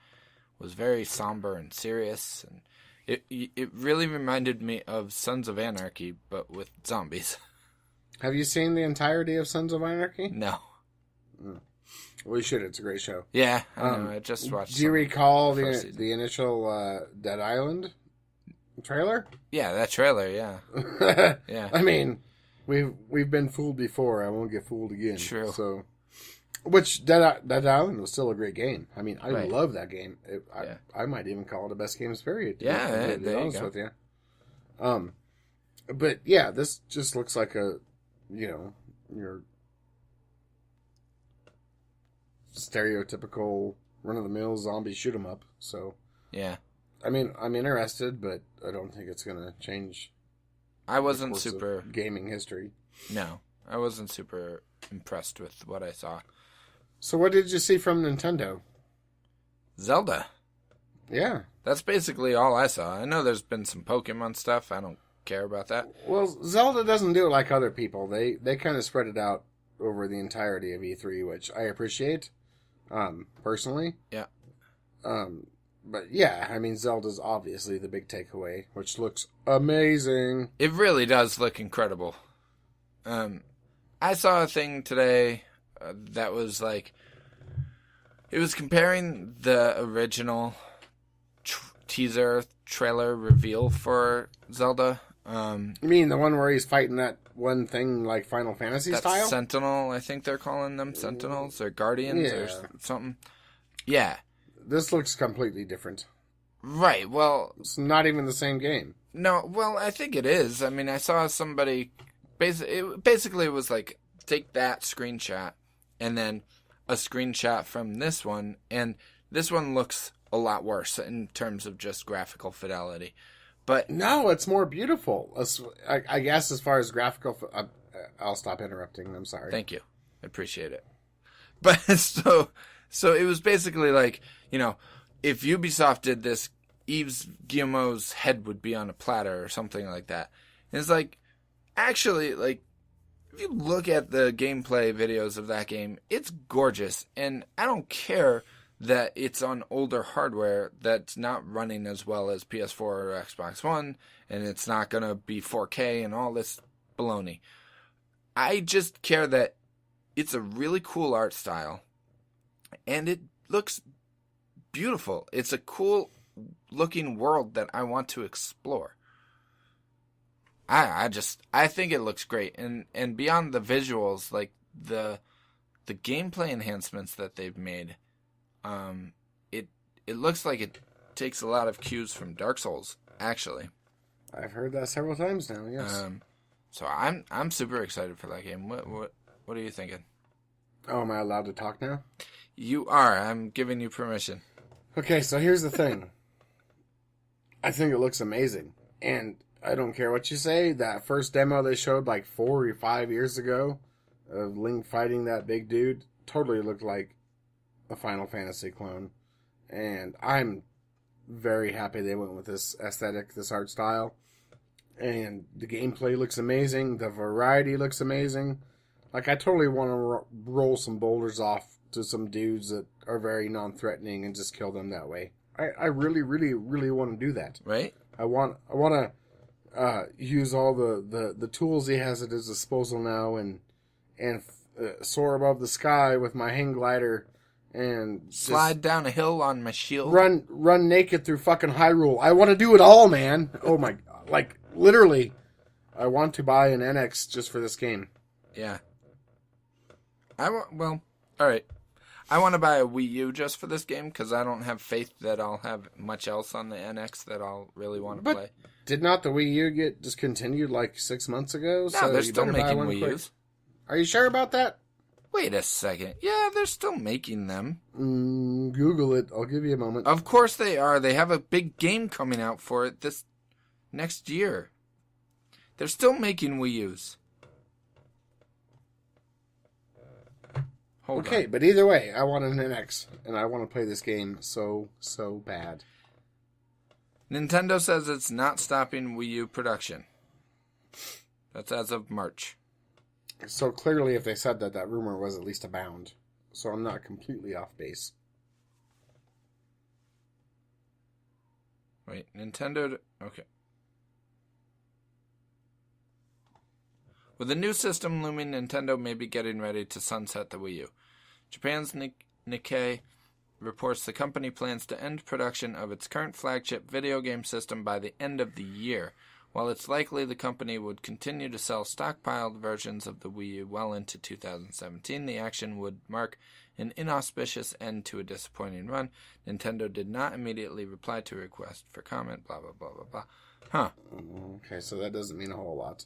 was very somber and serious, and it really reminded me of Sons of Anarchy, but with zombies. Have you seen the entirety of Sons of Anarchy? No. Well, you should. It's a great show. Yeah, I know. I just watched. Do you recall the initial Dead Island trailer? Yeah, that trailer. Yeah. Yeah. I mean, we've been fooled before. I won't get fooled again. True. So, which Dead Island was still a great game. I mean, I love that game. I might even call it a best games period. Yeah, to be honest with you. But yeah, this just looks like your stereotypical run-of-the-mill zombie shoot 'em up. So yeah, I mean, I'm interested, but I don't think it's going to change. I wasn't super gaming history. No, I wasn't super impressed with what I saw. So what did you see from Nintendo? Zelda. Yeah. That's basically all I saw. I know there's been some Pokemon stuff. I don't care about that. Well, Zelda doesn't do it like other people. They kind of spread it out over the entirety of E3, which I appreciate, personally. Yeah. But yeah, I mean, Zelda's obviously the big takeaway, which looks amazing. It really does look incredible. I saw a thing today that was like, it was comparing the original teaser trailer reveal for Zelda. You mean the one where he's fighting that one thing like Final Fantasy that style? Sentinel, I think they're calling them Sentinels or Guardians or something. Yeah. This looks completely different. Right, well... It's not even the same game. No, well, I think it is. I mean, I saw somebody... Basically, it was like, take that screenshot, and then a screenshot from this one, and this one looks a lot worse in terms of just graphical fidelity. But no, it's more beautiful. I guess as far as graphical... I'll stop interrupting. I'm sorry. Thank you. I appreciate it. But so it was basically like, you know, if Ubisoft did this, Yves Guillemot's head would be on a platter or something like that. And it's like, actually, like, if you look at the gameplay videos of that game, it's gorgeous. And I don't care that it's on older hardware that's not running as well as PS4 or Xbox One, and it's not going to be 4K and all this baloney. I just care that it's a really cool art style, and it looks beautiful. It's a cool looking world that I want to explore. I think it looks great, and beyond the visuals, like the gameplay enhancements that they've made, it looks like it takes a lot of cues from Dark Souls. Actually, I've heard that several times now. Yes. So I'm super excited for that game. What are you thinking? Oh, am I allowed to talk now? You are. I'm giving you permission. Okay, so here's the thing. I think it looks amazing, and I don't care what you say. That first demo they showed like 4 or 5 years ago of Link fighting that big dude totally looked like a Final Fantasy clone, and I'm very happy they went with this aesthetic, this art style. And the gameplay looks amazing. The variety looks amazing. Like, I totally want to roll some boulders off to some dudes that are very non-threatening and just kill them that way. I really, really, really want to do that. Right? I want to use all the tools he has at his disposal now and soar above the sky with my hang glider and slide down a hill on my shield. Run naked through fucking Hyrule. I want to do it all, man. Oh my, like, literally, I want to buy an NX just for this game. Yeah. Well, alright. I want to buy a Wii U just for this game because I don't have faith that I'll have much else on the NX that I'll really want to play. Did not the Wii U get discontinued like 6 months ago? No, so they're still making Wii U's. Are you sure about that? Wait a second. Yeah, they're still making them. Google it. I'll give you a moment. Of course they are. They have a big game coming out for it this next year. They're still making Wii U's. Hold on. But either way, I want an NX, and I want to play this game so bad. Nintendo says it's not stopping Wii U production. That's as of March. So clearly, if they said that, that rumor was at least abound. So I'm not completely off base. Wait, Nintendo... Okay. With the new system looming, Nintendo may be getting ready to sunset the Wii U. Japan's Nikkei reports the company plans to end production of its current flagship video game system by the end of the year. While it's likely the company would continue to sell stockpiled versions of the Wii U well into 2017, the action would mark an inauspicious end to a disappointing run. Nintendo did not immediately reply to a request for comment, blah, blah, blah, blah, blah. Huh. Okay, so that doesn't mean a whole lot.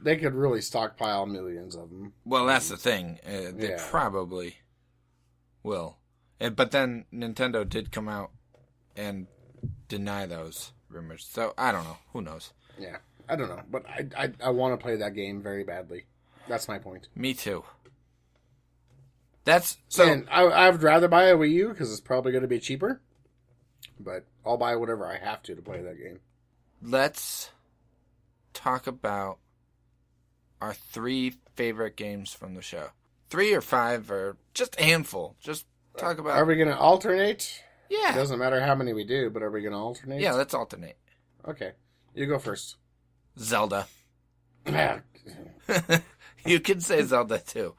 They could really stockpile millions of them. Well, that's the thing. They probably will. But then Nintendo did come out and deny those rumors. So I don't know. Who knows? Yeah, I don't know, but I want to play that game very badly. That's my point. Me too. That's so. And I would rather buy a Wii U because it's probably going to be cheaper. But I'll buy whatever I have to play that game. Let's talk about our 3 favorite games from the show. 3 or 5 or just a handful. Just talk about. Are we going to alternate? Yeah. It doesn't matter how many we do, but are we going to alternate? Yeah, let's alternate. Okay. You go first. Zelda. You can say Zelda too.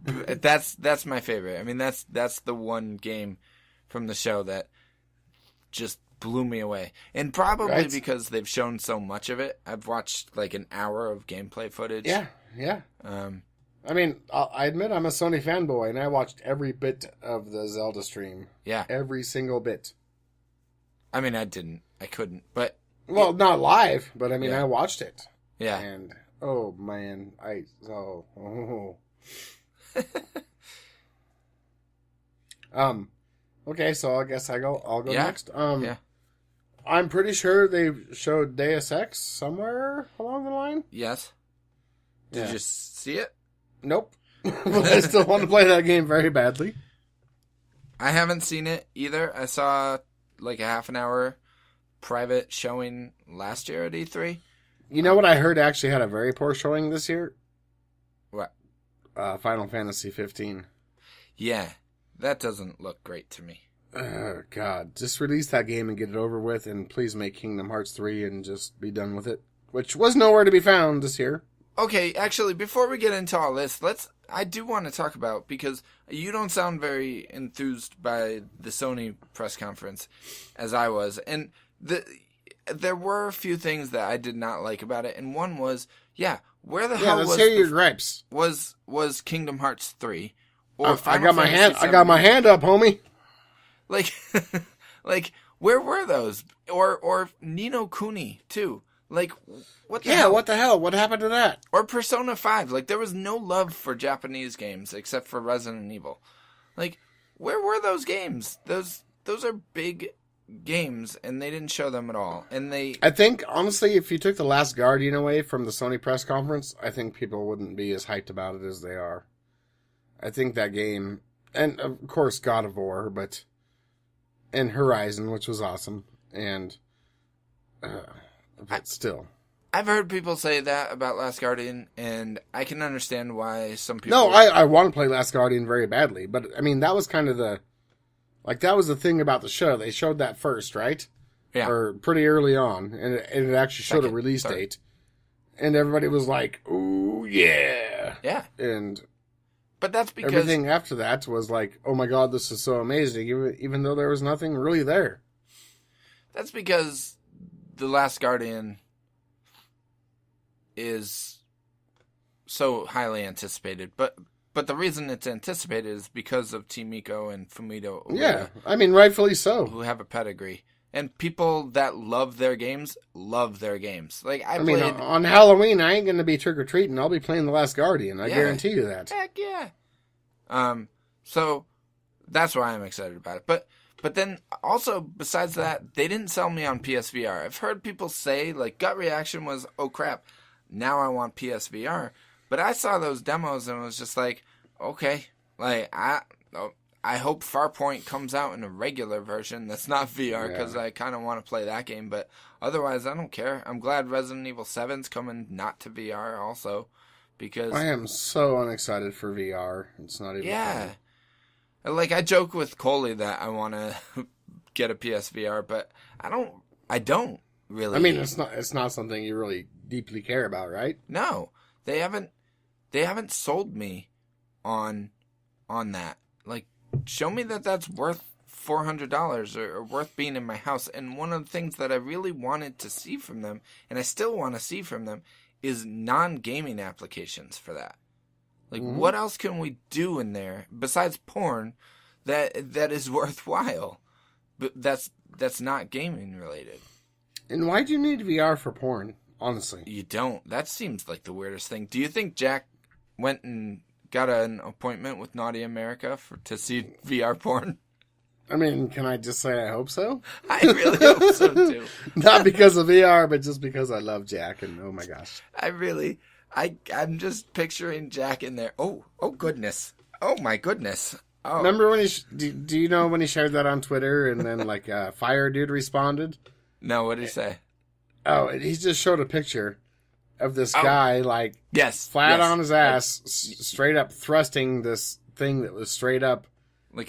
That's my favorite. I mean, that's the one game from the show that just blew me away. And probably because they've shown so much of it. I've watched like an hour of gameplay footage. Yeah. I mean, I admit I'm a Sony fanboy, and I watched every bit of the Zelda stream. Yeah. Every single bit. I mean, I couldn't, but... Well, not live, but I mean, I watched it. Yeah. And, oh, man, okay, so I guess I'll go next. Yeah. I'm pretty sure they showed Deus Ex somewhere along the line. Yes. Did you see it? Nope. But I still want to play that game very badly. I haven't seen it either. I saw like a half an hour private showing last year at E3. You know what I heard actually had a very poor showing this year? What? Final Fantasy 15. Yeah, that doesn't look great to me. Oh, God. Just release that game and get it over with, and please make Kingdom Hearts 3 and just be done with it. Which was nowhere to be found this year. Okay, actually, before we get into all this, I do want to talk about, because you don't sound very enthused by the Sony press conference as I was, and there were a few things that I did not like about it, and one was, where the hell let's hear your gripes. Was Kingdom Hearts 3 or I got my hand up, homie. Like like where were those? Or Ni no Kuni too. Like what the hell? What the hell? What happened to that? Or Persona 5. Like there was no love for Japanese games except for Resident Evil. Like where were those games? Those are big games, and they didn't show them at all. And I think, honestly, if you took The Last Guardian away from the Sony press conference, I think people wouldn't be as hyped about it as they are. I think that game, and of course God of War, and Horizon, which was awesome, but still. I've heard people say that about Last Guardian, and I can understand why some people... No, I want to play Last Guardian very badly, but, I mean, that was kind of that was the thing about the show. They showed that first, right? Yeah. Or pretty early on, and it actually showed a release date. And everybody was like, ooh, yeah. Yeah. But that's because... everything after that was like, oh my god, this is so amazing, even though there was nothing really there. That's because The Last Guardian is so highly anticipated. But the reason it's anticipated is because of Team Ico and Fumito Ueda. Yeah, I mean, rightfully so. Who have a pedigree. And people that love their games, love their games. Like I mean, on Halloween, I ain't going to be trick-or-treating. I'll be playing The Last Guardian. I guarantee you that. Heck yeah. So that's why I'm excited about it. But then also, besides that, they didn't sell me on PSVR. I've heard people say, like, gut reaction was, oh crap, now I want PSVR. But I saw those demos and was just like, okay, like, I hope Farpoint comes out in a regular version that's not VR, because I kind of want to play that game. But otherwise, I don't care. I'm glad Resident Evil 7's coming not to VR also, because... I am so unexcited for VR. It's not even funny. Like, I joke with Coley that I want to get a PSVR, but I don't really. I mean, it's not something you really deeply care about, right? No. They haven't sold me on that. Like, show me that that's worth $400 or worth being in my house. And one of the things that I really wanted to see from them, and I still want to see from them, is non-gaming applications for that. Like, what else can we do in there besides porn that is worthwhile? But that's not gaming related. And why do you need VR for porn? Honestly, you don't. That seems like the weirdest thing. Do you think Jack went and got an appointment with Naughty America to see VR porn? I mean, can I just say I hope so? I really hope so too. Not because of VR, but just because I love Jack, and oh my gosh. I'm just picturing Jack in there. Oh goodness. Oh my goodness. Oh. Remember when do you know when he shared that on Twitter and then like Fire Dude responded? No, what did he say? Oh, he just showed a picture of this guy like flat on his ass, straight up thrusting this thing that was straight up.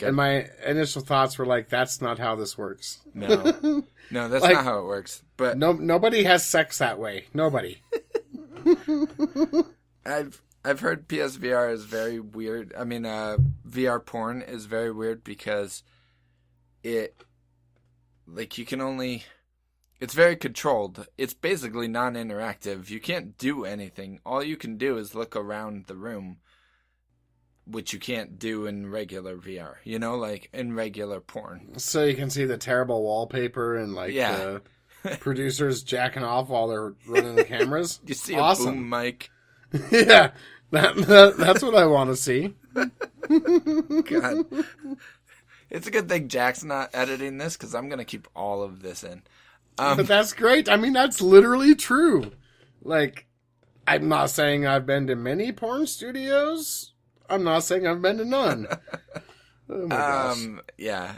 And my initial thoughts were like, that's not how this works. No, that's like, not how it works. But nobody has sex that way. Nobody. I've heard PSVR is very weird. I mean, VR porn is very weird because it, like, you can only, it's very controlled. It's basically non-interactive. You can't do anything. All you can do is look around the room, which you can't do in regular VR, you know, like in regular porn. So you can see the terrible wallpaper and like the producers jacking off while they're running the cameras. You see a boom mic. Yeah, that's what I want to see. God. It's a good thing Jack's not editing this because I'm going to keep all of this in. But that's great. I mean, that's literally true. Like, I'm not saying I've been to many porn studios. I'm not saying I've been to none. Oh my gosh. Yeah,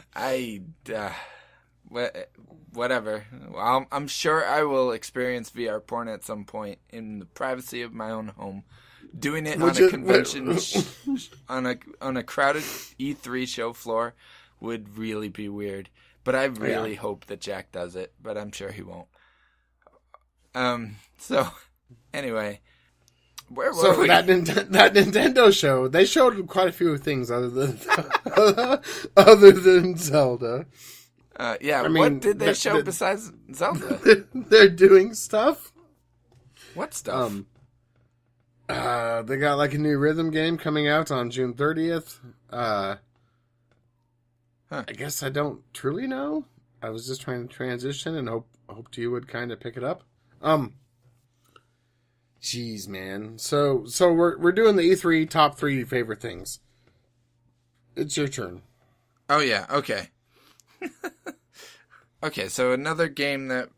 whatever. Well, I'm sure I will experience VR porn at some point in the privacy of my own home. Doing it on a convention, on a crowded E3 show floor would really be weird. But I really hope that Jack does it, but I'm sure he won't. So, anyway. Where were we? That Nintendo show, they showed quite a few things other than Zelda. I mean, what did they show besides Zelda? They're doing stuff. What stuff? They got like a new rhythm game coming out on June 30th. I guess I don't truly know. I was just trying to transition and hoped you would kind of pick it up. Jeez, man. So we're doing the E3 top 3 favorite things. It's your turn. Oh yeah, okay. Okay, so another game that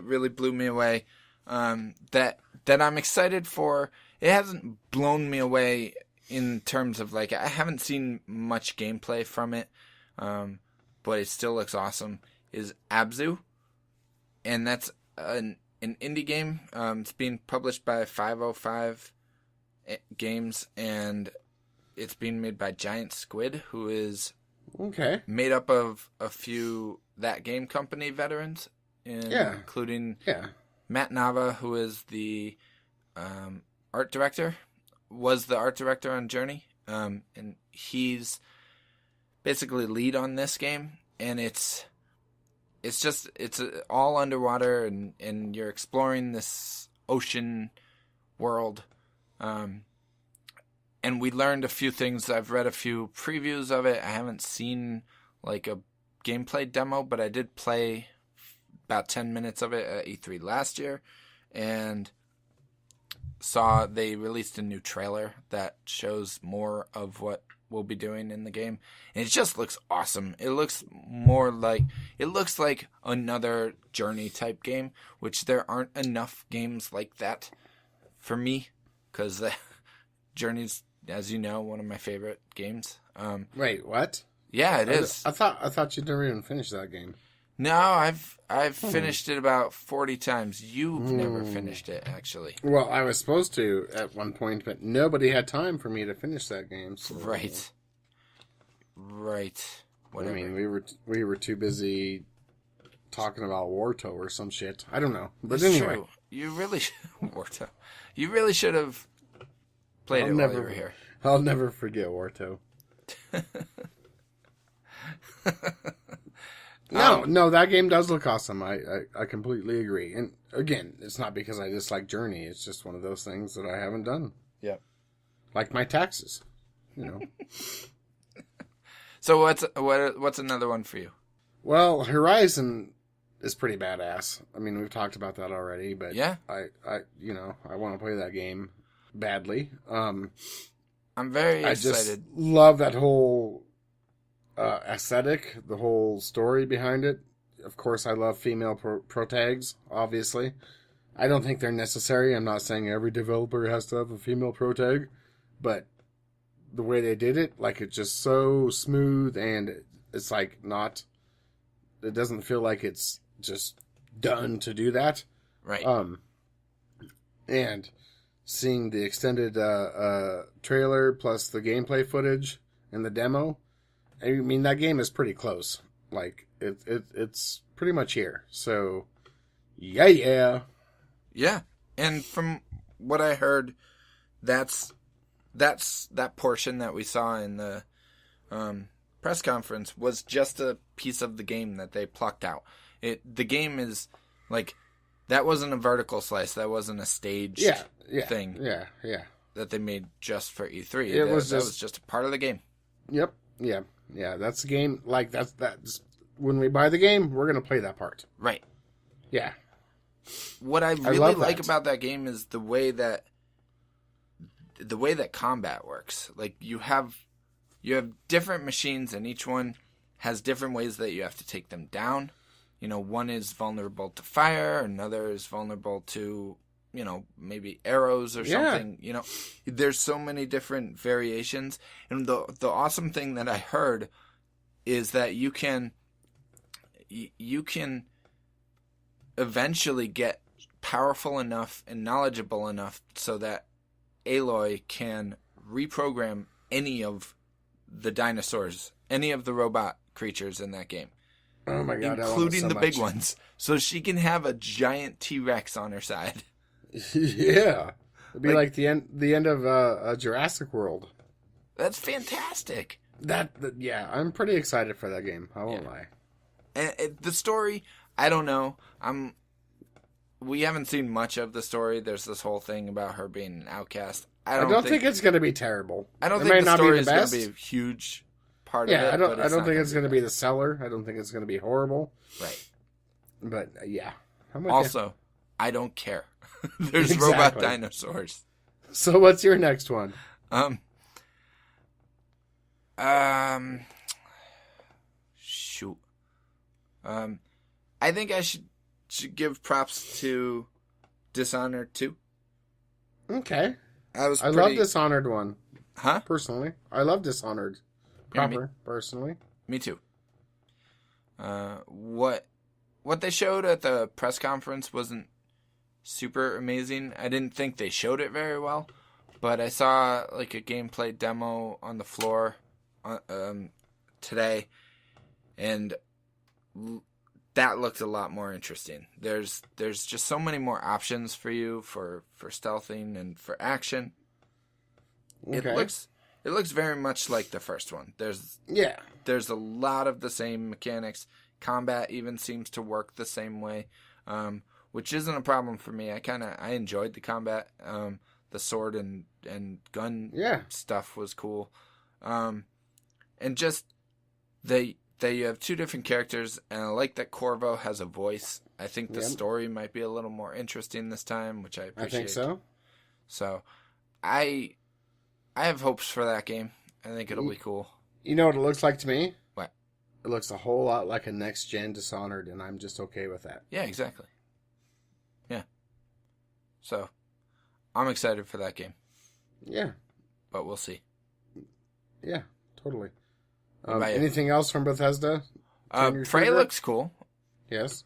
really blew me away, that I'm excited for. It hasn't blown me away in terms of like I haven't seen much gameplay from it, but it still looks awesome. Is Abzu, and that's an indie game. It's being published by 505 Games, and it's being made by Giant Squid, who is made up of a few That Game Company veterans, including Matt Nava, who is the art director, was the art director on Journey, and he's basically lead on this game, and it's all underwater, and you're exploring this ocean world. And we learned a few things. I've read a few previews of it. I haven't seen like a gameplay demo, but I did play about 10 minutes of it at E3 last year, and saw they released a new trailer that shows more of what we'll be doing in the game, and it just looks awesome. It looks like another Journey type game, which there aren't enough games like that for me, because Journey's, as you know, one of my favorite games. Wait, what? Yeah, it is. I thought you'd never even finished that game. No, I've finished it about 40 times. You've never finished it, actually. Well, I was supposed to at one point, but nobody had time for me to finish that game. So. Right. Whatever. I mean, we were too busy talking about Warto or some shit. I don't know. But That's anyway. True. You really Warto. You really should have played it while you were here. I'll never forget Warto. No, that game does look awesome. I completely agree. And again, it's not because I dislike Journey. It's just one of those things that I haven't done. Yeah. Like my taxes, you know. So what's another one for you? Well, Horizon is pretty badass. I mean, we've talked about that already, but yeah, I want to play that game badly. I'm very excited. I just love that whole aesthetic, the whole story behind it. Of course, I love female protags, obviously. I don't think they're necessary. I'm not saying every developer has to have a female protag, but the way they did it, like, it's just so smooth, and it's like not, it doesn't feel like it's just done to do that. Right. And seeing the extended trailer plus the gameplay footage and the demo, I mean, that game is pretty close. Like, it's pretty much here. So, yeah. Yeah. And from what I heard, that's that portion that we saw in the press conference was just a piece of the game that they plucked out. The game is, like, that wasn't a vertical slice. That wasn't a staged thing. Yeah. That they made just for E3. That was just a part of the game. Yep. Yeah. That's the game. Like, that's when we buy the game, we're gonna play that part. Right. Yeah. What I really like about that game is the way that combat works. Like, you have different machines, and each one has different ways that you have to take them down. You know, one is vulnerable to fire, another is vulnerable to, you know, maybe arrows or something. You know, there's so many different variations. And the awesome thing that I heard is that you can eventually get powerful enough and knowledgeable enough so that Aloy can reprogram any of the dinosaurs, any of the robot creatures in that game. Oh my god, including the big much. ones. So she can have a giant T-Rex on her side. Yeah. It'd be like the end of Jurassic World. That's fantastic. Yeah, I'm pretty excited for that game. I won't lie. And the story, I don't know. We haven't seen much of the story. There's this whole thing about her being an outcast. I don't think it's going to be terrible. I don't think the story is going to be a huge part of it. I don't think it's going to be the seller. I don't think it's going to be horrible. Right. But yeah. Also, I don't care. There's robot dinosaurs. So what's your next one? Shoot. I think I should give props to Dishonored 2. Okay. I love Dishonored 1. Huh? Personally. I love Dishonored. Personally. Me too. What they showed at the press conference wasn't super amazing. I didn't think they showed it very well, but I saw like a gameplay demo on the floor today, and that looked a lot more interesting. There's just so many more options for you for stealthing and for action. Okay. It looks very much like the first one. There's a lot of the same mechanics. Combat even seems to work the same way, which isn't a problem for me. I enjoyed the combat. The sword and gun stuff was cool. And just they have two different characters, and I like that Corvo has a voice. I think the story might be a little more interesting this time, which I appreciate. I think so. So, I have hopes for that game. I think it'll be cool. You know what it looks like to me? What? It looks a whole lot like a next-gen Dishonored, and I'm just okay with that. Yeah, exactly. Yeah. So, I'm excited for that game. Yeah. But we'll see. Yeah, totally. Anything else from Bethesda? Prey looks cool. Yes.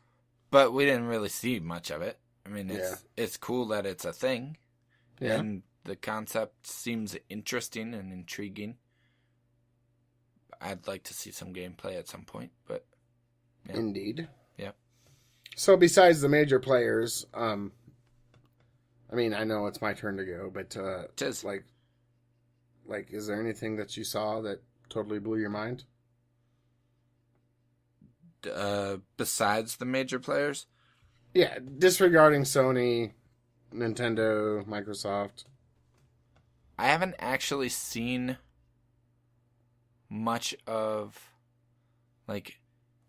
But we didn't really see much of it. I mean, it's cool that it's a thing. Yeah. And the concept seems interesting and intriguing. I'd like to see some gameplay at some point, but... Yeah. Indeed. Yeah. So besides the major players, I mean, I know it's my turn to go, but it is. Like, is there anything that you saw that totally blew your mind? Besides the major players? Yeah, disregarding Sony, Nintendo, Microsoft. I haven't actually seen much of, like,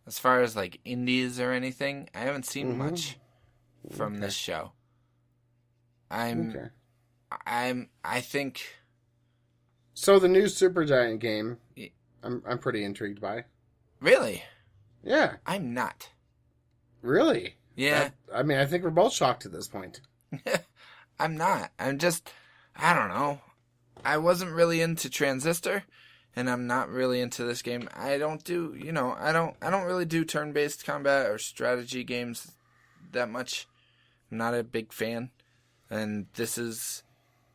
as far as, like, indies or anything, I haven't seen much from this show. I think... So the new Supergiant game, I'm pretty intrigued by. Really? Yeah. I'm not. Really? Yeah. I mean, I think we're both shocked at this point. I'm not. I'm just, I don't know. I wasn't really into Transistor, and I'm not really into this game. I don't do, I don't really do turn-based combat or strategy games that much. I'm not a big fan. And this is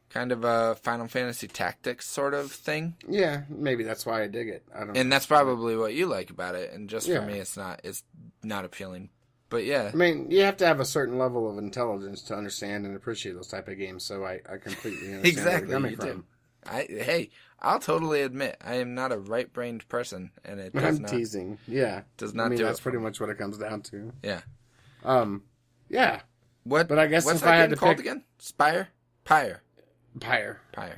kind of a Final Fantasy Tactics sort of thing. Yeah, maybe that's why I dig it. I don't know. And that's probably what you like about it. And just for Yeah. me, it's not appealing. But yeah. I mean, you have to have a certain level of intelligence to understand and appreciate those type of games, so I completely understand Exactly, where you're you coming do. Hey, I'll totally admit I am not a right-brained person, and it does I'm not. teasing. Yeah. Does not I mean, do that's it for pretty me. much what it comes down to. Yeah. Yeah. What? But I guess what's if that I had game to called pick- again? Spire? Pyre. Pyre. I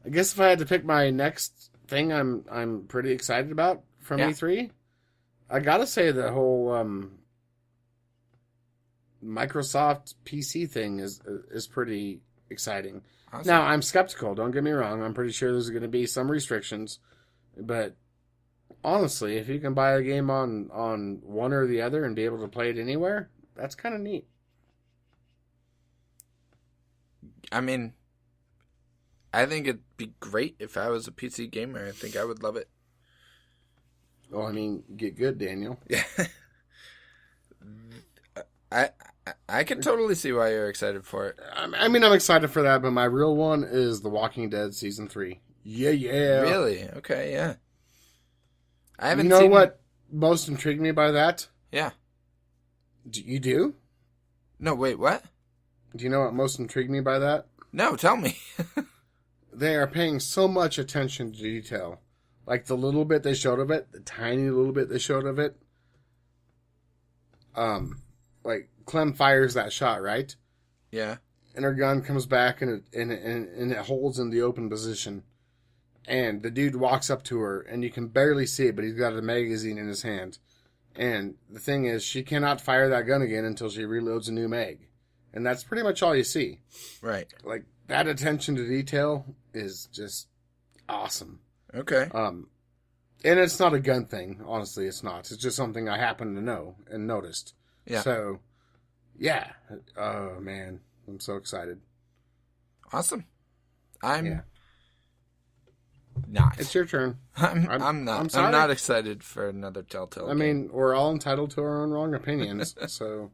I guess if I had to pick my next thing I'm pretty excited about from Yeah. E3, I gotta say the whole Microsoft PC thing is pretty exciting. Awesome. Now, I'm skeptical, don't get me wrong. I'm pretty sure there's going to be some restrictions. But honestly, if you can buy a game on one or the other and be able to play it anywhere, that's kind of neat. I mean, I think it'd be great if I was a PC gamer. I think I would love it. Oh, I mean, get good, Daniel. Yeah. I can totally see why you're excited for it. I mean, I'm excited for that, but my real one is The Walking Dead Season 3. Yeah. Really? Okay, yeah. I haven't You know seen... what most intrigued me by that? Yeah. You do? No, wait, what? Do you know what most intrigued me by that? No, tell me. They are paying so much attention to detail. Like the little bit they showed of it, the tiny little bit they showed of it. Like Clem fires that shot, right? Yeah. And her gun comes back and it holds in the open position. And the dude walks up to her and you can barely see it, but he's got a magazine in his hand. And the thing is, she cannot fire that gun again until she reloads a new mag. And that's pretty much all you see. Right. Like, that attention to detail is just awesome. Okay. And it's not a gun thing, honestly, it's not. It's just something I happen to know and noticed. Yeah. So, yeah. Oh, man. I'm so excited. Awesome. I'm Yeah. not. It's your turn. I'm not. I'm I'm sorry. not excited for another Telltale I game. mean, we're all entitled to our own wrong opinions. So,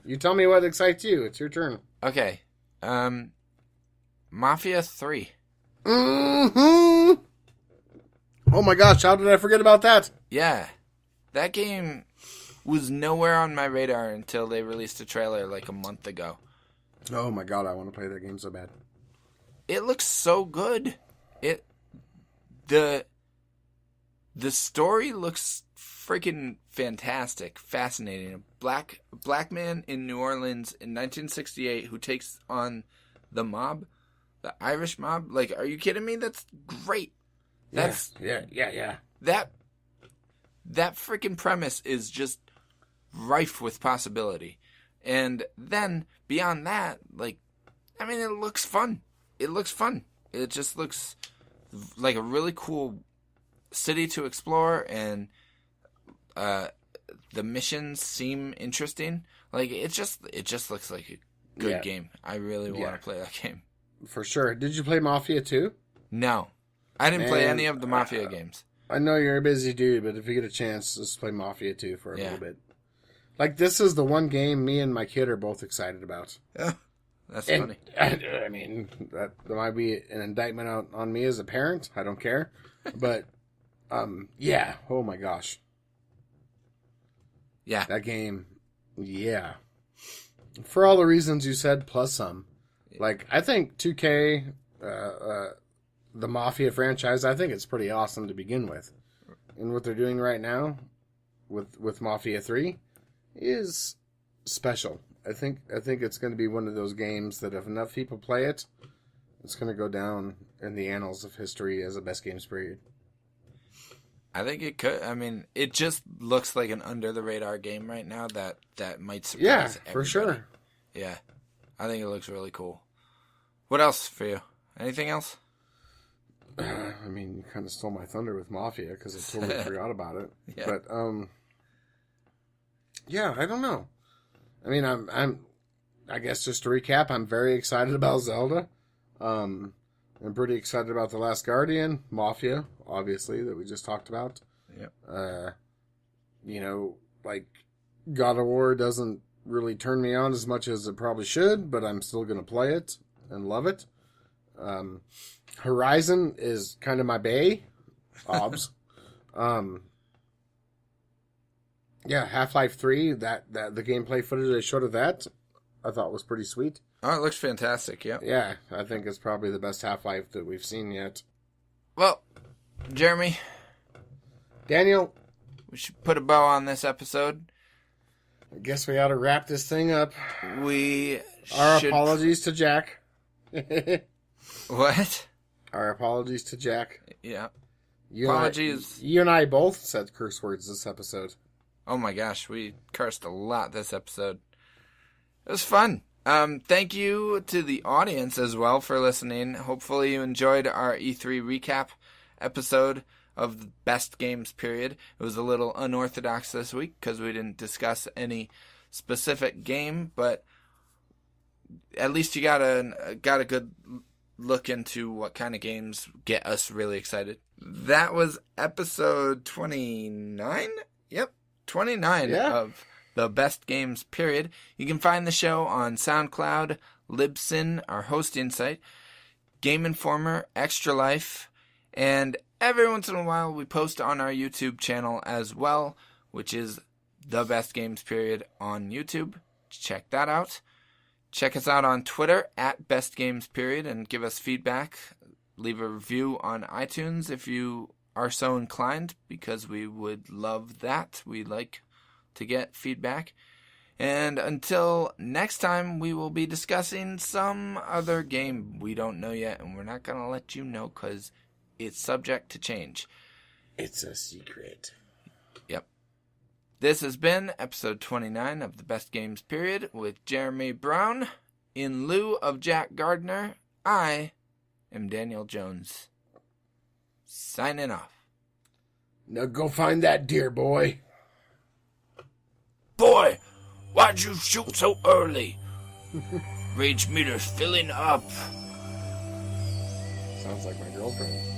you tell me what excites you. It's your turn. Okay. Mafia 3. Mm-hmm. Oh my gosh, how did I forget about that? Yeah. That game was nowhere on my radar until they released a trailer like a month ago. Oh my god, I want to play that game so bad. It looks so good. The story looks freaking fantastic, fascinating. A black man in New Orleans in 1968 who takes on the mob, the Irish mob. Like, are you kidding me? That's great. That's yeah. that freaking premise is just rife with possibility. And then beyond that, like, I mean, it looks fun. It just looks like a really cool city to explore, and the missions seem interesting. Like, it just looks like a good game. I really want to play that game. For sure. Did you play Mafia 2? No. I didn't play Man, any of the Mafia games. I know you're a busy dude, but if you get a chance, just play Mafia 2 for a Yeah. little bit. Like, this is the one game me and my kid are both excited about. Yeah. That's And, funny. I mean, that might be an indictment on me as a parent. I don't care. But, yeah. Oh my gosh. Yeah. That game, yeah. For all the reasons you said, plus some. Like, I think 2K, the Mafia franchise, I think it's pretty awesome to begin with. And what they're doing right now with Mafia 3 is special. I think it's going to be one of those games that if enough people play it, it's going to go down in the annals of history as the best games period. I think it could. I mean, it just looks like an under-the-radar game right now that might surprise everybody. For sure. Yeah. I think it looks really cool. What else for you? Anything else? I mean, you kind of stole my thunder with Mafia because I totally forgot about it. Yeah. But yeah, I don't know. I mean, I guess just to recap, I'm very excited about Zelda. I'm pretty excited about The Last Guardian, Mafia, obviously, that we just talked about. Yep. You know, like, God of War doesn't really turn me on as much as it probably should, but I'm still going to play it and love it. Horizon is kind of my bae. Obs. Yeah, Half-Life 3, that the gameplay footage they showed of that, I thought was pretty sweet. Oh, it looks fantastic, yeah. Yeah, I think it's probably the best Half-Life that we've seen yet. Well, Jeremy, Daniel, we should put a bow on this episode. I guess we ought to wrap this thing up. Our apologies to Jack. What? Our apologies to Jack. Yeah. Apologies. You and I both said curse words this episode. Oh my gosh, we cursed a lot this episode. It was fun. Thank you to the audience as well for listening. Hopefully you enjoyed our E3 recap episode of the best games period. It was a little unorthodox this week because we didn't discuss any specific game, but at least you got a good look into what kind of games get us really excited. That was episode 29? Yep, 29 of the best games period. You can find the show on SoundCloud, Libsyn, our hosting site, Game Informer, Extra Life, and every once in a while we post on our YouTube channel as well, which is the best games period on YouTube. Check that out. Check us out on Twitter at Best Games Period and give us feedback. Leave a review on iTunes if you are so inclined, because we would love that. We like to get feedback. And until next time, we will be discussing some other game we don't know yet, and we're not going to let you know because it's subject to change. It's a secret. Yep. This has been episode 29 of the Best Games Period with Jeremy Brown. In lieu of Jack Gardner, I am Daniel Jones. Signing off. Now go find that deer, boy. Boy, why'd you shoot so early? Rage meter's filling up. Sounds like my girlfriend.